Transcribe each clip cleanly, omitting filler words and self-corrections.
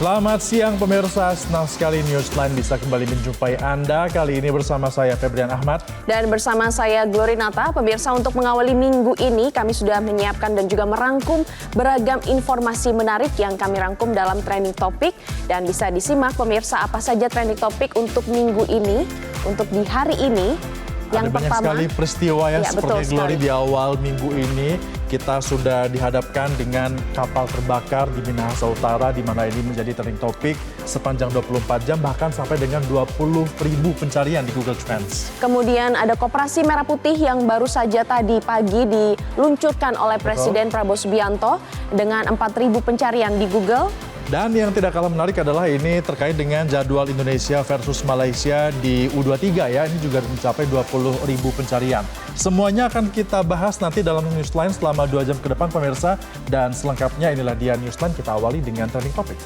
Selamat siang pemirsa, senang sekali Newsline bisa kembali menjumpai Anda. Kali ini bersama saya Febrian Ahmad. Dan bersama saya Glory Nata. Pemirsa, untuk mengawali minggu ini kami sudah menyiapkan dan juga merangkum beragam informasi menarik yang kami rangkum dalam trending topik. Dan bisa disimak pemirsa apa saja trending topik untuk minggu ini, untuk di hari ini. Yang Ada banyak pertama, sekali peristiwa ya seperti Glory sekali. di awal minggu ini. Kita sudah dihadapkan dengan kapal terbakar di Minahasa Utara, di mana ini menjadi trending topik sepanjang 24 jam, bahkan sampai dengan 20.000 pencarian di Google Trends. Kemudian ada Koperasi Merah Putih yang baru saja tadi pagi diluncurkan oleh Presiden Prabowo Subianto dengan 4.000 pencarian di Google. Dan yang tidak kalah menarik adalah ini terkait dengan jadwal Indonesia versus Malaysia di U23 ya. Ini juga mencapai 20.000 pencarian. Semuanya akan kita bahas nanti dalam Newsline selama 2 jam ke depan pemirsa. Dan selengkapnya inilah dia Newsline, kita awali dengan trending topik.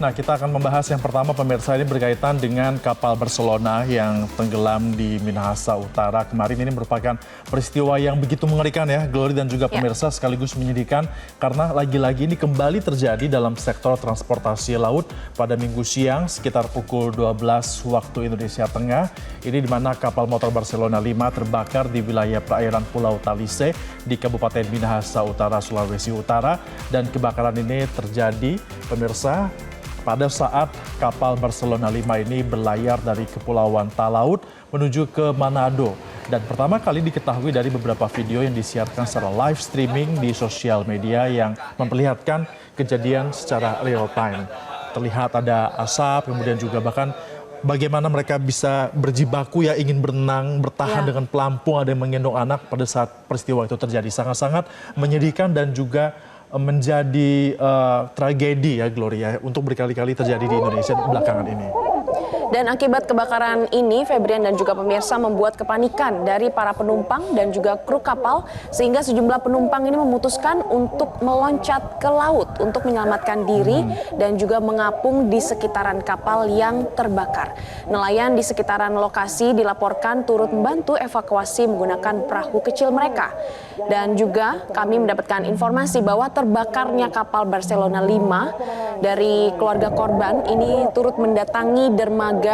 Nah, kita akan membahas yang pertama pemirsa, ini berkaitan dengan kapal Barcelona yang tenggelam di Minahasa Utara kemarin. Ini merupakan peristiwa yang begitu mengerikan ya, Glory dan juga pemirsa, sekaligus menyedihkan karena lagi-lagi ini kembali terjadi dalam sektor transportasi laut pada Minggu siang sekitar pukul 12 waktu Indonesia Tengah. Ini di mana kapal motor Barcelona 5 terbakar di wilayah perairan Pulau Talise di Kabupaten Minahasa Utara, Sulawesi Utara. Dan kebakaran ini terjadi pemirsa pada saat kapal Barcelona 5 ini berlayar dari Kepulauan Talaut menuju ke Manado. Dan pertama kali diketahui dari beberapa video yang disiarkan secara live streaming di sosial media yang memperlihatkan kejadian secara real time. Terlihat ada asap, kemudian juga bahkan bagaimana mereka bisa berjibaku ya, ingin berenang, bertahan dengan pelampung, ada yang menggendong anak pada saat peristiwa itu terjadi. Sangat-sangat menyedihkan dan juga menjadi tragedi ya Gloria untuk berkali-kali terjadi di Indonesia belakangan ini. Dan akibat kebakaran ini, Febrian dan juga pemirsa, membuat kepanikan dari para penumpang dan juga kru kapal, sehingga sejumlah penumpang ini memutuskan untuk meloncat ke laut untuk menyelamatkan diri dan juga mengapung di sekitaran kapal yang terbakar. Nelayan di sekitaran lokasi dilaporkan turut membantu evakuasi menggunakan perahu kecil mereka. Dan juga kami mendapatkan informasi bahwa terbakarnya kapal Barcelona 5 dari keluarga korban ini turut mendatangi dermaga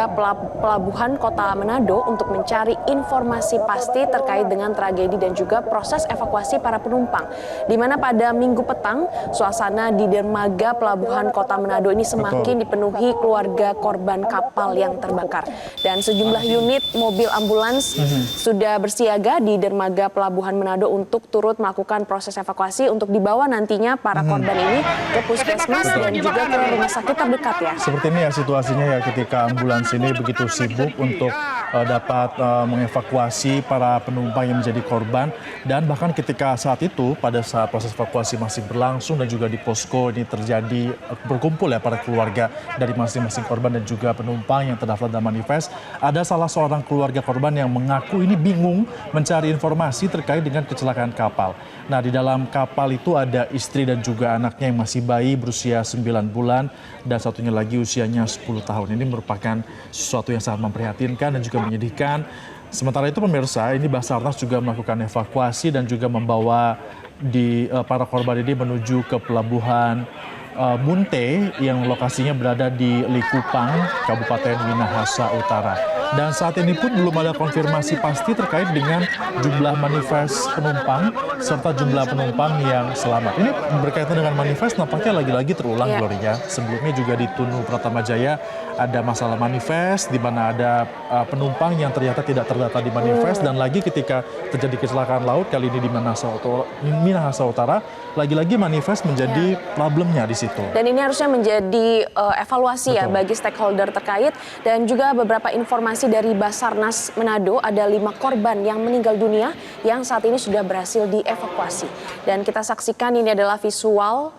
pelabuhan kota Manado untuk mencari informasi pasti terkait dengan tragedi dan juga proses evakuasi para penumpang. Di mana pada Minggu petang, suasana di dermaga pelabuhan kota Manado ini semakin dipenuhi keluarga korban kapal yang terbakar. Dan sejumlah unit mobil ambulans sudah bersiaga di dermaga pelabuhan Manado untuk turut melakukan proses evakuasi untuk dibawa nantinya para korban ini ke puskesmas dan juga ke rumah sakit terdekat ya. Seperti ini ya situasinya ya, ketika ambulans ini begitu sibuk untuk dapat mengevakuasi para penumpang yang menjadi korban. Dan bahkan ketika saat itu, pada saat proses evakuasi masih berlangsung dan juga di posko ini terjadi berkumpul ya para keluarga dari masing-masing korban dan juga penumpang yang terdaftar dalam manifest. Ada salah seorang keluarga korban yang mengaku ini bingung mencari informasi terkait dengan kecelakaan kapal. Nah, di dalam kapal itu ada istri dan juga anaknya yang masih bayi berusia 9 bulan dan satunya lagi usianya 10 tahun. Ini merupakan sesuatu yang sangat memprihatinkan dan juga menyedihkan. Sementara itu pemirsa, ini Basarnas juga melakukan evakuasi dan juga membawa para korban ini menuju ke pelabuhan Munte yang lokasinya berada di Likupang, Kabupaten Minahasa Utara. Dan saat ini pun belum ada konfirmasi pasti terkait dengan jumlah manifest penumpang serta jumlah penumpang yang selamat. Ini berkaitan dengan manifest nampaknya lagi-lagi terulang, Gloria. Sebelumnya juga di Tunu Pratama Jaya ada masalah manifest, di mana ada penumpang yang ternyata tidak terdata di manifest, dan lagi ketika terjadi kecelakaan laut kali ini di Minahasa Utara, lagi-lagi manifest menjadi problemnya di situ. Dan ini harusnya menjadi evaluasi ya bagi stakeholder terkait, dan juga beberapa informasi dari Basarnas Manado, ada 5 korban yang meninggal dunia yang saat ini sudah berhasil dievakuasi. Dan kita saksikan ini adalah visual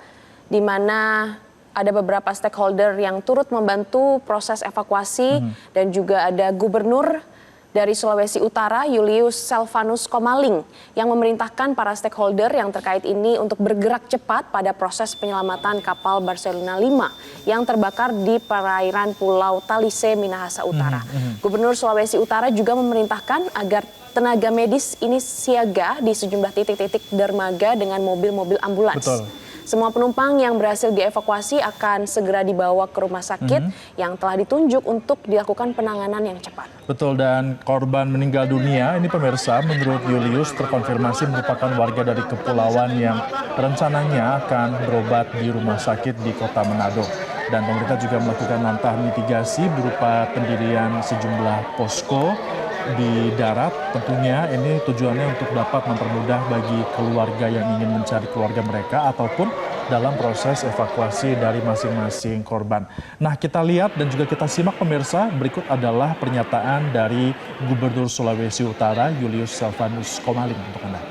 di mana ada beberapa stakeholder yang turut membantu proses evakuasi, dan juga ada Gubernur dari Sulawesi Utara, Julius Selvanus Komaling, yang memerintahkan para stakeholder yang terkait ini untuk bergerak cepat pada proses penyelamatan kapal Barcelona 5 yang terbakar di perairan Pulau Talise, Minahasa Utara. Gubernur Sulawesi Utara juga memerintahkan agar tenaga medis ini siaga di sejumlah titik-titik dermaga dengan mobil-mobil ambulans. Betul. Semua penumpang yang berhasil dievakuasi akan segera dibawa ke rumah sakit yang telah ditunjuk untuk dilakukan penanganan yang cepat. Betul, dan korban meninggal dunia ini pemirsa menurut Julius terkonfirmasi merupakan warga dari kepulauan yang rencananya akan berobat di rumah sakit di kota Manado. Dan pemerintah juga melakukan langkah mitigasi berupa pendirian sejumlah posko di darat. Tentunya ini tujuannya untuk dapat mempermudah bagi keluarga yang ingin mencari keluarga mereka ataupun dalam proses evakuasi dari masing-masing korban. Nah, kita lihat dan juga kita simak pemirsa, berikut adalah pernyataan dari Gubernur Sulawesi Utara Julius Selvanus Komaling untuk Anda.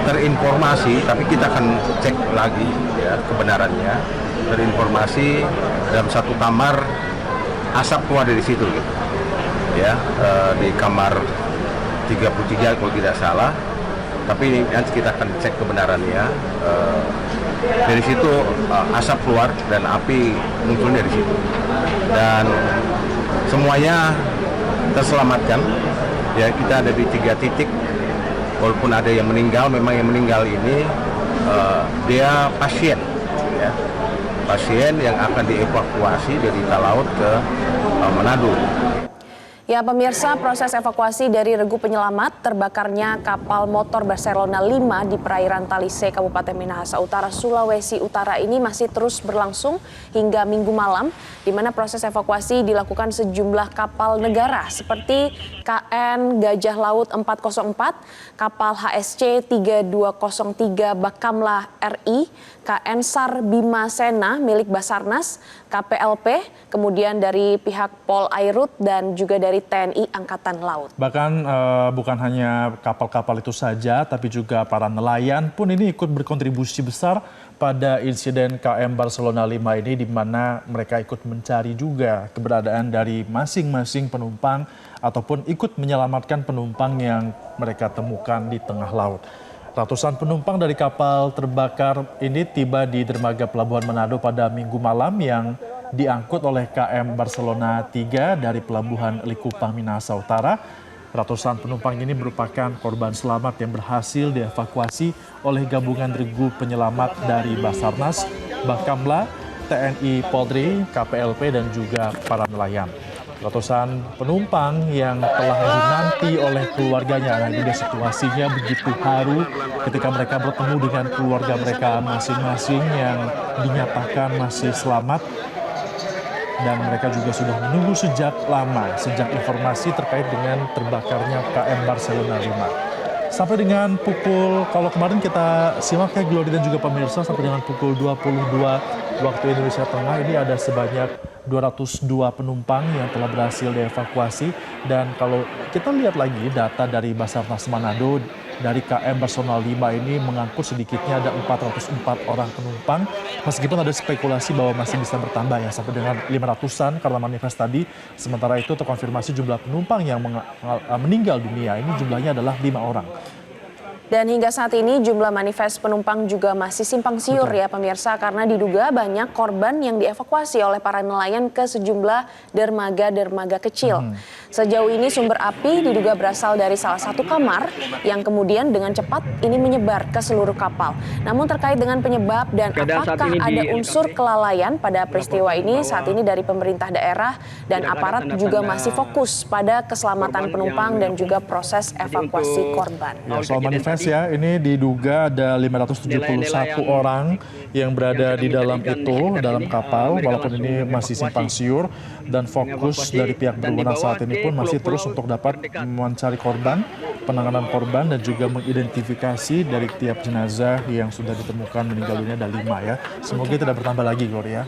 Terinformasi, tapi kita akan cek lagi ya kebenarannya. Terinformasi dalam satu kamar asap keluar dari situ gitu. Ya, di kamar 33 kalau tidak salah, tapi ini nanti kita akan cek kebenarannya. Dari situ asap keluar dan api muncul dari situ, dan semuanya terselamatkan. Ya, kita ada di 3 titik, walaupun ada yang meninggal. Memang yang meninggal ini dia pasien, ya, pasien yang akan dievakuasi dari Talaut ke Manado. Ya pemirsa, proses evakuasi dari regu penyelamat terbakarnya kapal motor Barcelona 5 di perairan Talise, Kabupaten Minahasa Utara, Sulawesi Utara ini masih terus berlangsung hingga Minggu malam, di mana proses evakuasi dilakukan sejumlah kapal negara seperti KN Gajah Laut 404, kapal HSC 3203 Bakamla RI, KN SAR Bima Sena milik Basarnas, KPLP, kemudian dari pihak Pol Airut dan juga dari TNI Angkatan Laut. Bahkan bukan hanya kapal-kapal itu saja, tapi juga para nelayan pun ini ikut berkontribusi besar pada insiden KM Barcelona 5 ini, di mana mereka ikut mencari juga keberadaan dari masing-masing penumpang ataupun ikut menyelamatkan penumpang yang mereka temukan di tengah laut. Ratusan penumpang dari kapal terbakar ini tiba di dermaga Pelabuhan Manado pada Minggu malam yang diangkut oleh KM Barcelona 3 dari Pelabuhan Likupang, Minahasa Utara. Ratusan penumpang ini merupakan korban selamat yang berhasil dievakuasi oleh gabungan regu penyelamat dari Basarnas, Bakamla, TNI Polri, KPLP, dan juga para nelayan. Ratusan penumpang yang telah dinanti oleh keluarganya. Nah, ini situasinya begitu haru ketika mereka bertemu dengan keluarga mereka masing-masing yang dinyatakan masih selamat. Dan mereka juga sudah menunggu sejak lama, sejak informasi terkait dengan terbakarnya KM Barcelona 5. Sampai dengan pukul, kalau kemarin kita simak ya Glory dan juga pemirsa, sampai dengan pukul 22 waktu Indonesia Tengah ini ada sebanyak 202 penumpang yang telah berhasil dievakuasi. Dan kalau kita lihat lagi data dari Basarnas Manado, dari KM Barcelona 5 ini mengangkut sedikitnya ada 404 orang penumpang. Meskipun ada spekulasi bahwa masih bisa bertambah ya sampai dengan 500-an karena manifest tadi. Sementara itu terkonfirmasi jumlah penumpang yang meninggal dunia ini jumlahnya adalah 5 orang. Dan hingga saat ini jumlah manifest penumpang juga masih simpang siur ya pemirsa, karena diduga banyak korban yang dievakuasi oleh para nelayan ke sejumlah dermaga-dermaga kecil. Sejauh ini sumber api diduga berasal dari salah satu kamar yang kemudian dengan cepat ini menyebar ke seluruh kapal. Namun terkait dengan penyebab dan apakah ada unsur kelalaian pada peristiwa ini, saat ini dari pemerintah daerah dan aparat juga masih fokus pada keselamatan penumpang dan juga proses evakuasi korban. Ya, soal manifest ya, ini diduga ada 571 orang yang berada di dalam dalam kapal, walaupun ini masih simpang siur dan fokus dari pihak berwenang saat ini pun masih terus untuk dapat mencari korban, penanganan korban dan juga mengidentifikasi dari tiap jenazah yang sudah ditemukan meninggal dunia ada 5 ya. Semoga tidak bertambah lagi, Gloria.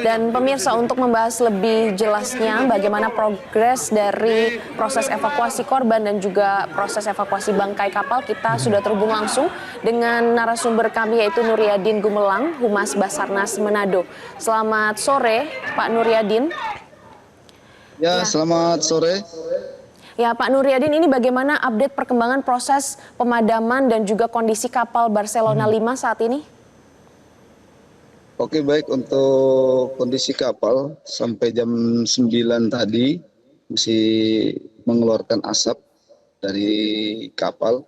Dan pemirsa, untuk membahas lebih jelasnya bagaimana progres dari proses evakuasi korban dan juga proses evakuasi bangkai kapal, kita sudah terhubung langsung dengan narasumber kami yaitu Nuryadin Gumelang, Humas Basarnas Manado. Selamat sore, Pak Nuryadin. Ya, selamat sore. Ya, Pak Nuryadin, ini bagaimana update perkembangan proses pemadaman dan juga kondisi kapal Barcelona 5 saat ini? Oke, baik, untuk kondisi kapal sampai jam 9 tadi masih mengeluarkan asap dari kapal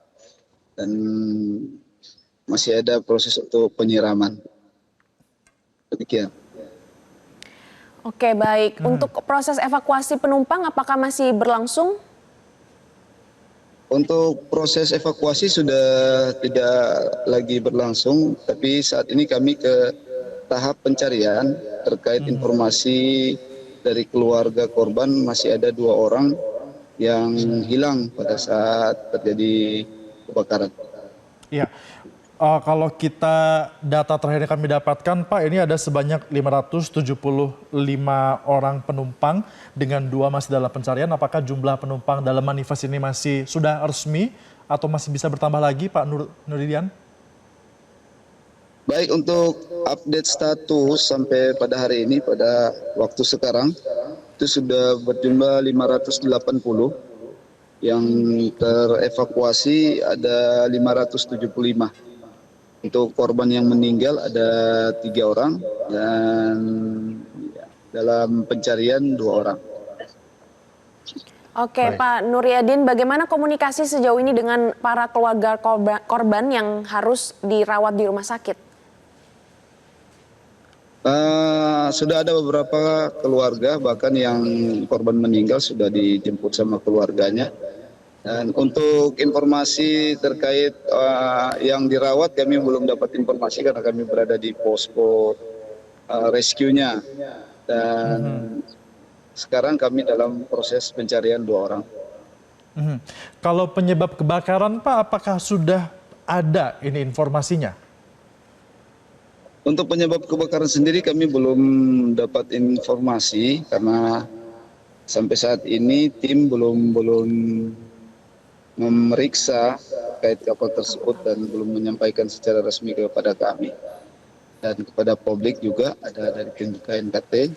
dan masih ada proses untuk penyiraman. Demikian. Oke, baik. Untuk proses evakuasi penumpang apakah masih berlangsung? Untuk proses evakuasi sudah tidak lagi berlangsung, tapi saat ini kami ke tahap pencarian terkait informasi dari keluarga korban. Masih ada 2 orang yang hilang pada saat terjadi kebakaran. Ya, kalau kita data terakhir yang kami dapatkan, Pak, ini ada sebanyak 575 orang penumpang dengan 2 masih dalam pencarian. Apakah jumlah penumpang dalam manifest ini masih sudah resmi atau masih bisa bertambah lagi, Pak Nuryadin? Baik, untuk update status sampai pada hari ini, pada waktu sekarang, itu sudah berjumlah 580. Yang terevakuasi ada 575. Untuk korban yang meninggal ada 3 orang dan dalam pencarian 2 orang. Oke, Pak Nuryadin, bagaimana komunikasi sejauh ini dengan para keluarga korban yang harus dirawat di rumah sakit? Sudah ada beberapa keluarga, bahkan yang korban meninggal sudah dijemput sama keluarganya. Dan untuk informasi terkait yang dirawat, kami belum dapat informasi karena kami berada di posko rescue-nya. Dan sekarang kami dalam proses pencarian 2 orang. Kalau penyebab kebakaran, Pak, apakah sudah ada ini informasinya? Untuk penyebab kebakaran sendiri kami belum dapat informasi karena sampai saat ini tim belum memeriksa terkait kapal tersebut dan belum menyampaikan secara resmi kepada kami dan kepada publik juga ada dari tim KNKT.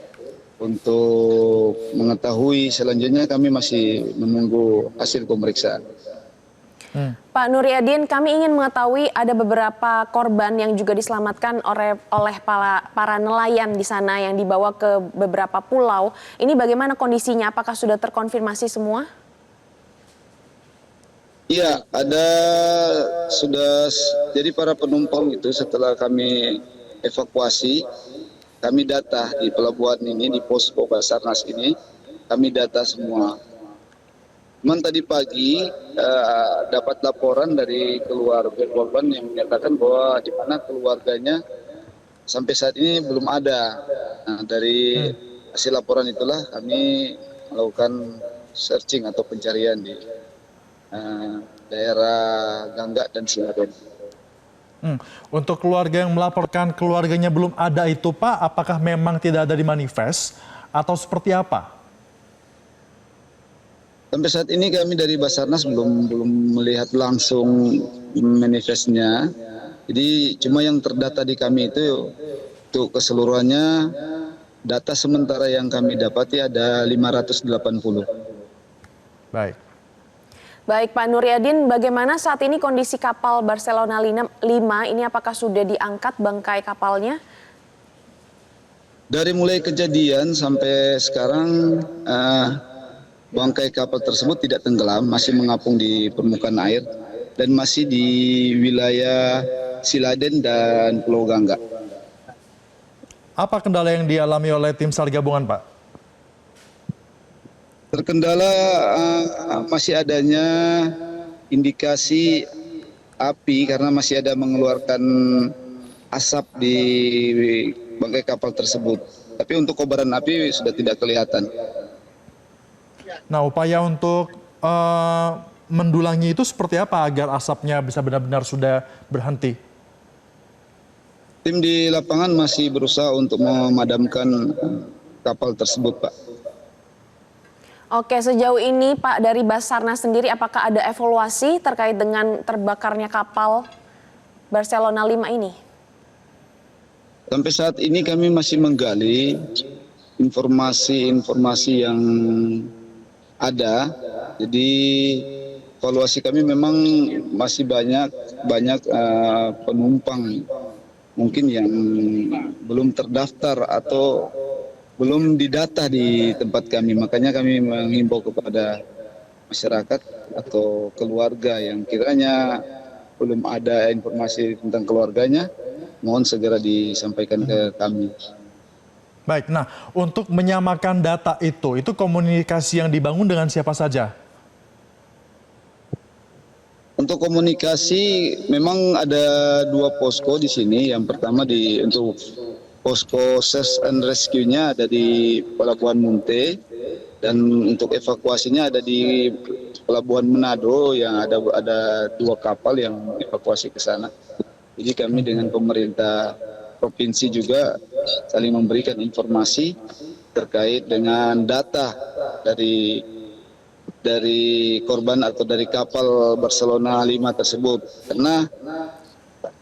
Untuk mengetahui selanjutnya kami masih menunggu hasil pemeriksaan. Pak Nuryadin, kami ingin mengetahui ada beberapa korban yang juga diselamatkan oleh para nelayan di sana yang dibawa ke beberapa pulau. Ini bagaimana kondisinya? Apakah sudah terkonfirmasi semua? Iya, jadi para penumpang itu setelah kami evakuasi, kami data di pelabuhan ini, di posko Basarnas ini, kami data semua. Tadi pagi dapat laporan dari keluarga korban yang menyatakan bahwa di mana keluarganya sampai saat ini belum ada. Nah, dari hasil laporan itulah kami melakukan searching atau pencarian di daerah Gangga dan Singaraja. Untuk keluarga yang melaporkan keluarganya belum ada itu, Pak, apakah memang tidak ada di manifest atau seperti apa? Sampai saat ini kami dari Basarnas belum melihat langsung manifestnya. Jadi cuma yang terdata di kami itu untuk keseluruhannya data sementara yang kami dapati ada 580. Baik. Baik, Pak Nuryadin, bagaimana saat ini kondisi kapal Barcelona 5 ini, apakah sudah diangkat bangkai kapalnya? Dari mulai kejadian sampai sekarang bangkai kapal tersebut tidak tenggelam, masih mengapung di permukaan air dan masih di wilayah Siladen dan Pulau Gangga. Apa kendala yang dialami oleh tim SAR gabungan, Pak? Terkendala masih adanya indikasi api karena masih ada mengeluarkan asap di bangkai kapal tersebut. Tapi untuk kobaran api sudah tidak kelihatan. Nah, upaya untuk mendulangi itu seperti apa agar asapnya bisa benar-benar sudah berhenti? Tim di lapangan masih berusaha untuk memadamkan kapal tersebut, Pak. Oke, sejauh ini Pak dari Basarnas sendiri apakah ada evaluasi terkait dengan terbakarnya kapal Barcelona 5 ini? Sampai saat ini kami masih menggali informasi-informasi yang ada. Jadi evaluasi kami memang masih banyak penumpang mungkin yang belum terdaftar atau belum didata di tempat kami. Makanya kami menghimbau kepada masyarakat atau keluarga yang kiranya belum ada informasi tentang keluarganya, mohon segera disampaikan ke kami. Baik, nah untuk menyamakan data itu komunikasi yang dibangun dengan siapa saja? Untuk komunikasi memang ada 2 posko di sini. Yang pertama untuk posko search and rescue-nya ada di Pelabuhan Munte dan untuk evakuasinya ada di Pelabuhan Manado yang ada 2 kapal yang evakuasi ke sana. Jadi kami dengan pemerintah provinsi juga saling memberikan informasi terkait dengan data dari korban atau dari kapal Barcelona 5 tersebut. Karena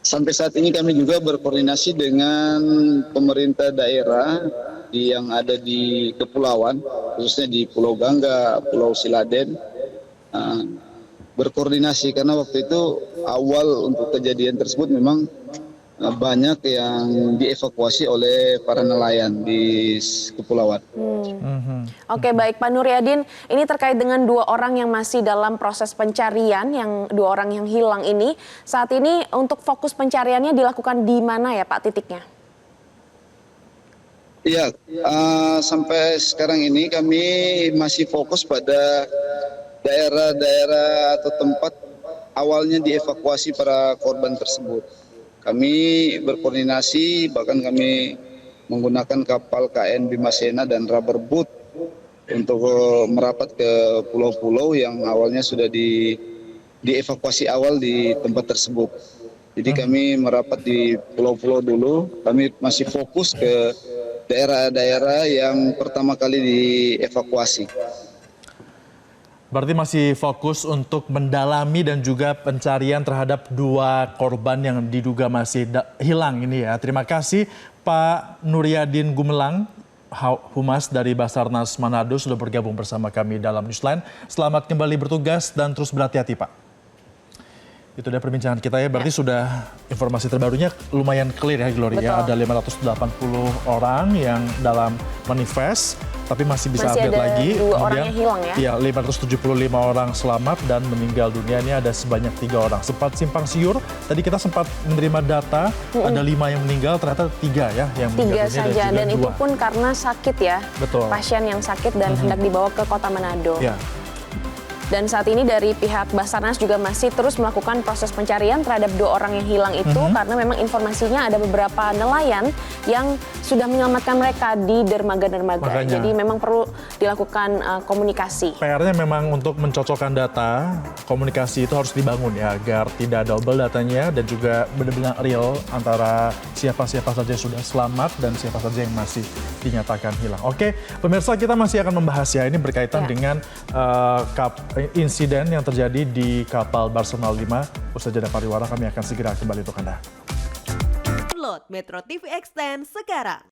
sampai saat ini kami juga berkoordinasi dengan pemerintah daerah yang ada di kepulauan, khususnya di Pulau Gangga, Pulau Siladen, berkoordinasi karena waktu itu awal untuk kejadian tersebut memang banyak yang dievakuasi oleh para nelayan di kepulauan. Oke, baik Pak Nuryadin, ini terkait dengan 2 orang yang masih dalam proses pencarian, yang 2 orang yang hilang ini. Saat ini untuk fokus pencariannya dilakukan di mana ya Pak titiknya? Iya, sampai sekarang ini kami masih fokus pada daerah-daerah atau tempat awalnya dievakuasi para korban tersebut. Kami berkoordinasi, bahkan kami menggunakan kapal KN Bimasena dan rubber boat untuk merapat ke pulau-pulau yang awalnya sudah dievakuasi awal di tempat tersebut. Jadi kami merapat di pulau-pulau dulu, kami masih fokus ke daerah-daerah yang pertama kali dievakuasi. Berarti masih fokus untuk mendalami dan juga pencarian terhadap 2 korban yang diduga masih hilang ini ya. Terima kasih Pak Nuryadin Gumelang, Humas dari Basarnas Manado sudah bergabung bersama kami dalam Newsline. Selamat kembali bertugas dan terus berhati-hati Pak. Itu dia perbincangan kita ya, berarti sudah informasi terbarunya lumayan clear ya Gloria. Ya, ada 580 orang yang dalam manifest, tapi masih bisa update lagi. Masih ada 2 orang yang hilang ya? Iya, 575 orang selamat dan meninggal dunia ini ada sebanyak 3 orang. Sempat simpang siur, tadi kita sempat menerima data, ada 5 yang meninggal, ternyata 3 ya yang meninggal 3 saja, dan itu pun karena sakit ya. Betul. Pasien yang sakit dan hendak dibawa ke Kota Manado. Ya. Dan saat ini dari pihak Basarnas juga masih terus melakukan proses pencarian terhadap 2 orang yang hilang itu karena memang informasinya ada beberapa nelayan yang sudah menyelamatkan mereka di dermaga-dermaga. Jadi memang perlu dilakukan komunikasi. PR-nya memang untuk mencocokkan data, komunikasi itu harus dibangun ya agar tidak double datanya dan juga benar-benar real antara siapa-siapa saja yang sudah selamat dan siapa saja yang masih dinyatakan hilang. Oke, pemirsa kita masih akan membahas ya ini berkaitan dengan insiden yang terjadi di kapal Barcelona 5. Usai jeda pariwara kami akan segera kembali untuk Anda. Download Metro TV Extend sekarang.